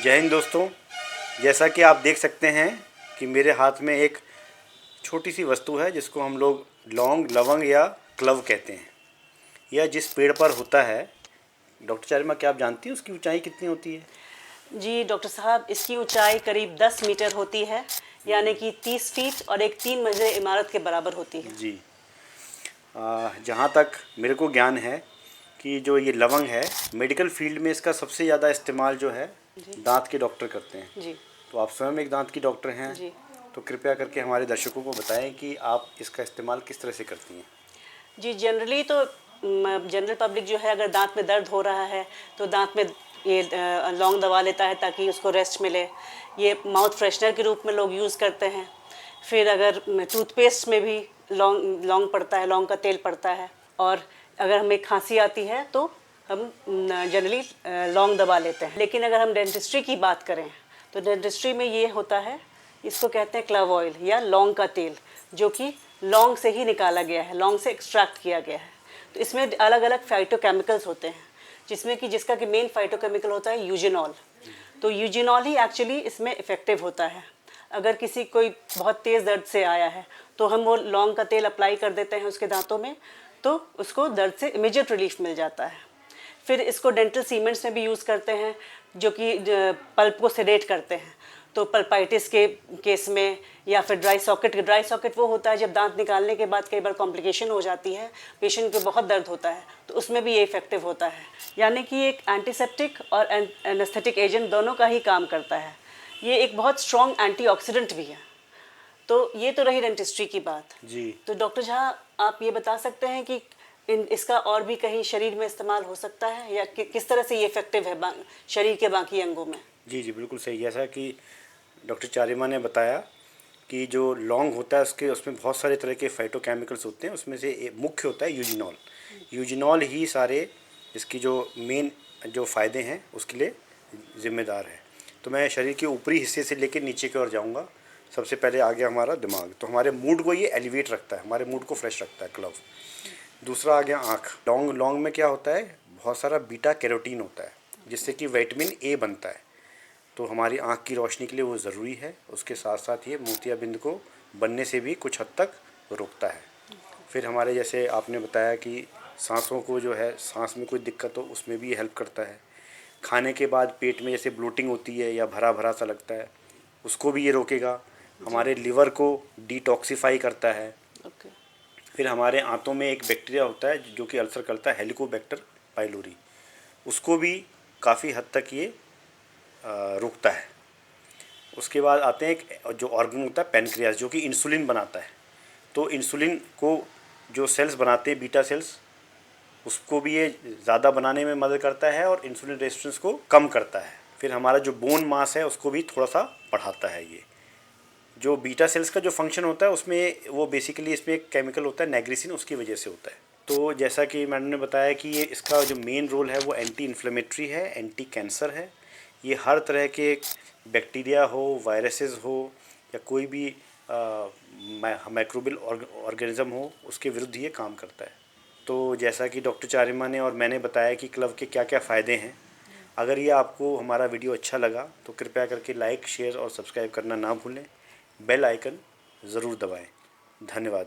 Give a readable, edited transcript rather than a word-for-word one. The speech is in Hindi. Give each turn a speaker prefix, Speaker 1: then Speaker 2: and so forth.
Speaker 1: जय हिंद दोस्तों। जैसा कि आप देख सकते हैं कि मेरे हाथ में एक छोटी सी वस्तु है जिसको हम लोग लौंग, लवंग या क्लव कहते हैं। यह जिस पेड़ पर होता है, डॉक्टर चारिमा, क्या आप जानती हैं उसकी ऊंचाई कितनी होती है?
Speaker 2: जी डॉक्टर साहब, इसकी ऊंचाई करीब 10 मीटर होती है, यानी कि 30 फीट और एक 3 मंजिला इमारत के बराबर होती है।
Speaker 1: जी। जहाँ तक मेरे को ज्ञान है कि जो ये लवंग है, मेडिकल फील्ड में इसका सबसे ज़्यादा इस्तेमाल जो है दांत के डॉक्टर करते हैं।
Speaker 2: जी
Speaker 1: तो आप स्वयं एक दांत की डॉक्टर हैं,
Speaker 2: जी
Speaker 1: तो कृपया करके हमारे दर्शकों को बताएं कि आप इसका इस्तेमाल किस तरह से करती हैं।
Speaker 2: जी जनरली तो जनरल पब्लिक जो है, अगर दांत में दर्द हो रहा है तो दांत में ये लौंग दबा लेता है ताकि उसको रेस्ट मिले। ये माउथ फ्रेशनर के रूप में लोग यूज़ करते हैं। फिर अगर टूथपेस्ट में भी लौंग पड़ता है, लौंग का तेल पड़ता है। और अगर हमें खांसी आती है तो हम जनरली लौंग दबा लेते हैं। लेकिन अगर हम डेंटिस्ट्री की बात करें तो डेंटिस्ट्री में ये होता है, इसको कहते हैं क्लव ऑयल या लौंग का तेल, जो कि लौंग से ही निकाला गया है, लौंग से एक्सट्रैक्ट किया गया है। तो इसमें अलग अलग फाइटोकेमिकल्स होते हैं, जिसका कि मेन फाइटोकेमिकल होता है यूजिनॉल। तो यूजिनॉल ही एक्चुअली इसमें इफ़ेक्टिव होता है। अगर किसी कोई बहुत तेज़ दर्द से आया है तो हम वो लौंग का तेल अप्लाई कर देते हैं उसके दांतों में, तो उसको दर्द से इमीडिएट रिलीफ मिल जाता है। फिर इसको डेंटल सीमेंट्स में भी यूज़ करते हैं, जो कि पल्प को सेडेट करते हैं। तो पल्पाइटिस के केस में, या फिर ड्राई सॉकेट वो होता है जब दांत निकालने के बाद कई बार कॉम्प्लिकेशन हो जाती है, पेशेंट को बहुत दर्द होता है, तो उसमें भी ये इफेक्टिव होता है। यानी कि एक एंटीसेप्टिक और एनेस्थेटिक एजेंट दोनों का ही काम करता है। ये एक बहुत स्ट्रॉन्ग एंटीऑक्सीडेंट भी है। तो ये तो रही डेंटिस्ट्री की बात
Speaker 1: जी।
Speaker 2: तो डॉक्टर झा, आप ये बता सकते हैं कि इसका और भी कहीं शरीर में इस्तेमाल हो सकता है, या किस तरह से ये इफेक्टिव है शरीर के बाकी अंगों में?
Speaker 1: जी जी, बिल्कुल सही। जैसा कि डॉक्टर चारिमा ने बताया कि जो लौंग होता है उसमें बहुत सारे तरह के फाइटोकेमिकल्स होते हैं। उसमें से एक मुख्य होता है यूजिनॉल। यूजिनॉल ही सारे इसकी जो मेन जो फ़ायदे हैं उसके लिए ज़िम्मेदार है। तो मैं शरीर के ऊपरी हिस्से से लेकर नीचे की ओर जाऊंगा। सबसे पहले आ गया हमारा दिमाग, तो हमारे मूड को ये एलिवेट रखता है, हमारे मूड को फ्रेश रखता है क्लव। दूसरा आ गया आँख। लौंग में क्या होता है, बहुत सारा बीटा कैरोटीन होता है जिससे कि विटामिन ए बनता है। तो हमारी आँख की रोशनी के लिए वो ज़रूरी है। उसके साथ साथ ये मोतियाबिंद को बनने से भी कुछ हद तक रोकता है। फिर हमारे, जैसे आपने बताया कि सांसों को जो है, सांस में कोई दिक्कत हो उसमें भी ये हेल्प करता है। खाने के बाद पेट में जैसे ब्लोटिंग होती है या भरा भरा सा लगता है, उसको भी ये रोकेगा। हमारे लिवर को डिटॉक्सिफाई करता है।
Speaker 2: ओके।
Speaker 1: फिर हमारे आंतों में एक बैक्टीरिया होता है जो कि अल्सर करता है, हेलिकोबैक्टर पाइलोरी, उसको भी काफ़ी हद तक ये रोकता है। उसके बाद आते हैं एक जो ऑर्गन होता है पेनक्रियास, जो कि इंसुलिन बनाता है। तो इंसुलिन को जो सेल्स बनाते हैं, बीटा सेल्स, उसको भी ये ज़्यादा बनाने में मदद करता है और इंसुलिन रेजिस्टेंस को कम करता है। फिर हमारा जो बोन मास है उसको भी थोड़ा सा बढ़ाता है। ये जो बीटा सेल्स का जो फंक्शन होता है उसमें वो बेसिकली, इसमें एक केमिकल होता है नेग्रिसिन, उसकी वजह से होता है। तो जैसा कि मैडम ने बताया कि ये इसका जो मेन रोल है वो एंटी इन्फ्लेमेटरी है, एंटी कैंसर है। ये हर तरह के बैक्टीरिया हो, वायरसेस हो, या कोई भी माइक्रोबियल ऑर्गेनिज्म हो, उसके विरुद्ध ये काम करता है। तो जैसा कि डॉक्टर चारिमा ने और मैंने बताया कि क्लव के क्या क्या फ़ायदे हैं। अगर ये आपको हमारा वीडियो अच्छा लगा तो कृपया करके लाइक, शेयर और सब्सक्राइब करना ना भूलें। बेल आइकन ज़रूर दबाएं। धन्यवाद।